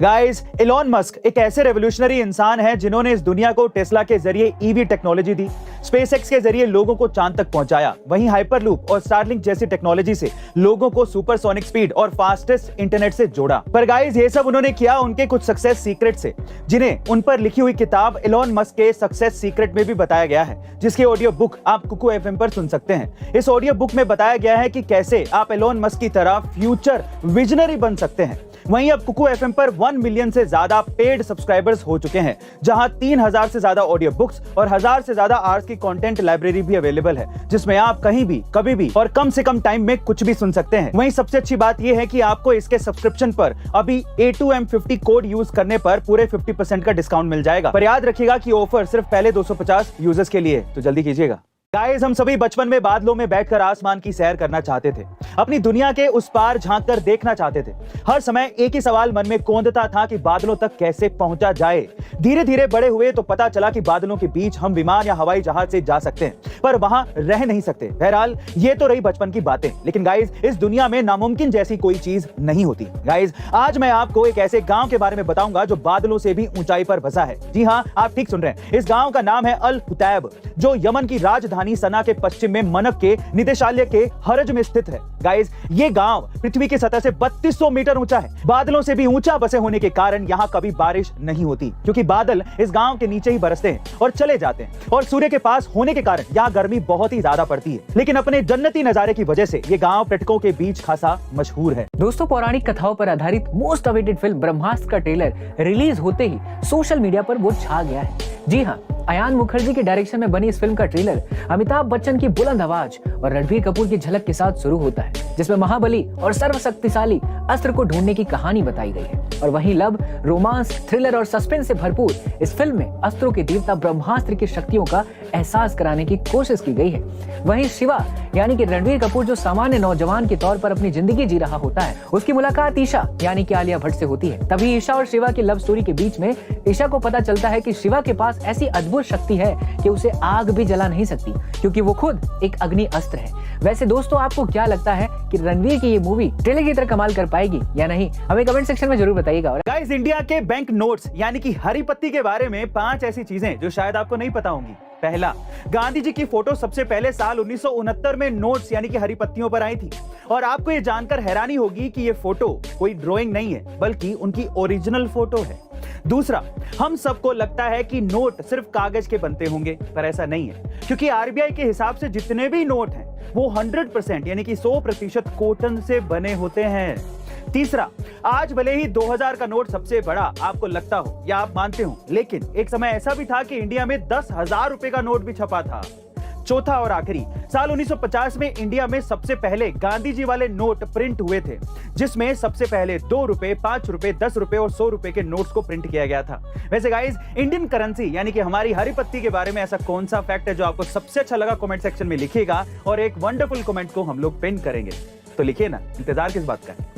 Guys, Elon Musk एक ऐसे revolutionary इंसान है जिन्होंने इस दुनिया को टेस्ला के जरिए ईवी टेक्नोलॉजी दी, स्पेसएक्स के जरिए लोगों को चांद तक पहुंचाया, वहीं हाइपरलूप और स्टारलिंक जैसी टेक्नोलॉजी से लोगों को सुपरसोनिक स्पीड और फास्टेस्ट इंटरनेट से जोड़ा। पर गाइस, ये सब उन्होंने किया उनके कुछ सक्सेस सीक्रेट से, जिन्हें उन पर लिखी हुई किताब एलोन मस्क के सक्सेस सीक्रेट में भी बताया गया है, जिसकी ऑडियो बुक आप कुकू एफएम पर सुन सकते हैं। इस ऑडियो बुक में बताया गया है कि कैसे आप एलोन मस्क की तरह फ्यूचर विजनरी बन सकते हैं। वहीं अब कुकू एफएम पर 1 मिलियन से ज्यादा पेड सब्सक्राइबर्स हो चुके हैं, जहां 3000 से ज्यादा ऑडियो बुक्स और 1000 से ज्यादा आवर्स की कंटेंट लाइब्रेरी भी अवेलेबल है, जिसमें आप कहीं भी, कभी भी और कम से कम टाइम में कुछ भी सुन सकते हैं। वहीं सबसे अच्छी बात यह है कि आपको इसके सब्सक्रिप्शन पर अभी A2M50 कोड यूज करने पर पूरे 50% का डिस्काउंट मिल जाएगा। पर याद रखिएगा कि ऑफर सिर्फ पहले 250 यूजर्स के लिए, तो जल्दी कीजिएगा। गाइस, हम सभी बचपन में बादलों में बैठकर आसमान की सैर करना चाहते थे, अपनी दुनिया के उस पार झांककर देखना चाहते थे। हर समय एक ही सवाल मन में कौंधता था कि बादलों तक कैसे पहुंचा जाए। धीरे धीरे बड़े हुए तो पता चला कि बादलों के बीच हम विमान या हवाई जहाज से जा सकते हैं, पर वहां रह नहीं सकते। बहरहाल, ये तो रही बचपन की बातें, लेकिन गाइस, इस दुनिया में नामुमकिन जैसी कोई चीज नहीं होती। गाइस, आज मैं आपको एक ऐसे गांव के बारे में बताऊंगा जो बादलों से भी ऊंचाई पर बसा है। जी हां, आप ठीक सुन रहे हैं। इस गांव का नाम है अल कुतैब, जो यमन की राजधानी सना के पश्चिम में मनक के निदेशालय के हरज में स्थित है। गाइस, ये गांव पृथ्वी की सतह से 3200 मीटर ऊंचा है। बादलों से भी ऊंचा बसे होने के कारण यहाँ कभी बारिश नहीं होती, क्योंकि बादल इस गांव के नीचे ही बरसते हैं और चले जाते हैं। और सूर्य के पास होने के कारण यहाँ गर्मी बहुत ही ज्यादा पड़ती है, लेकिन अपने जन्नती नजारे की वजह से ये गांव पर्यटकों के बीच खासा मशहूर है। दोस्तों, पौराणिक कथाओं पर आधारित मोस्ट अवेटेड फिल्म ब्रह्मास्त्र का ट्रेलर रिलीज होते ही सोशल मीडिया पर वो छा गया है। जी हाँ, अयान मुखर्जी के डायरेक्शन में बनी इस फिल्म का ट्रेलर अमिताभ बच्चन की बुलंद आवाज और रणबीर कपूर की झलक के साथ शुरू होता है, जिसमें महाबली और सर्वशक्तिशाली अस्त्र को ढूंढने की कहानी बताई गई है। और वहीं लव, रोमांस, थ्रिलर और सस्पेंस से भरपूर इस फिल्म में अस्त्रों के देवता ब्रह्मास्त्र की शक्तियों का एहसास कराने की कोशिश की गई है। वहीं शिवा यानी कि रणबीर कपूर, जो सामान्य नौजवान के तौर पर अपनी जिंदगी जी रहा होता है, उसकी मुलाकात ईशा यानी कि आलिया भट्ट से होती है। तभी ईशा और शिवा की लव स्टोरी के बीच में ईशा को पता चलता है कि शिवा के पास ऐसी अद्भुत शक्ति है कि उसे आग भी जला नहीं सकती, क्योंकि वो खुद एक अग्नि अस्त्र है। वैसे दोस्तों, आपको क्या लगता है कि रणवीर की ये मूवी ट्रेलर की तरह कमाल कर पाएगी या नहीं? हमें कमेंट सेक्शन में जरूर बताइएगा। और गाइस, इंडिया के बैंक नोट्स यानी कि हरी पत्ती के बारे में 5 ऐसी चीजें जो शायद आपको नहीं पता होंगी। पहला, गांधी जी की फोटो सबसे पहले साल 1969 में नोट्स यानी कि हरी पत्तियों पर आई थी। और आपको ये जानकर हैरानी होगी कि ये फोटो कोई ड्राइंग नहीं है, बल्कि उनकी ओरिजिनल फोटो है। दूसरा, हम सबको लगता है कि नोट सिर्फ कागज के बनते होंगे, पर ऐसा नहीं है, क्योंकि आरबीआई के हिसाब से जितने भी नोट हैं वो 100% यानी कि 100% कॉटन से बने होते हैं। तीसरा, आज भले ही 2000 का नोट सबसे बड़ा आपको लगता हो या आप मानते हो, लेकिन एक समय ऐसा भी था कि इंडिया में 10,000 रुपए का नोट भी छपा था। चौथा और आखिरी, साल 1950 में इंडिया में सबसे पहले गांधी जी वाले नोट प्रिंट हुए थे, जिसमें सबसे पहले 2 रुपए, 5 रुपए, 10 रुपए और 100 रुपए के नोट्स को प्रिंट किया गया था। वैसे गाइस, इंडियन करेंसी यानी कि हमारी हरी पत्ती के बारे में ऐसा कौन सा फैक्ट है जो आपको सबसे अच्छा लगा? कमेंट सेक्शन में लिखिएगा और एक वंडरफुल कमेंट को हम लोग पिन करेंगे। तो लिखिए ना, इंतजार किस बात का है।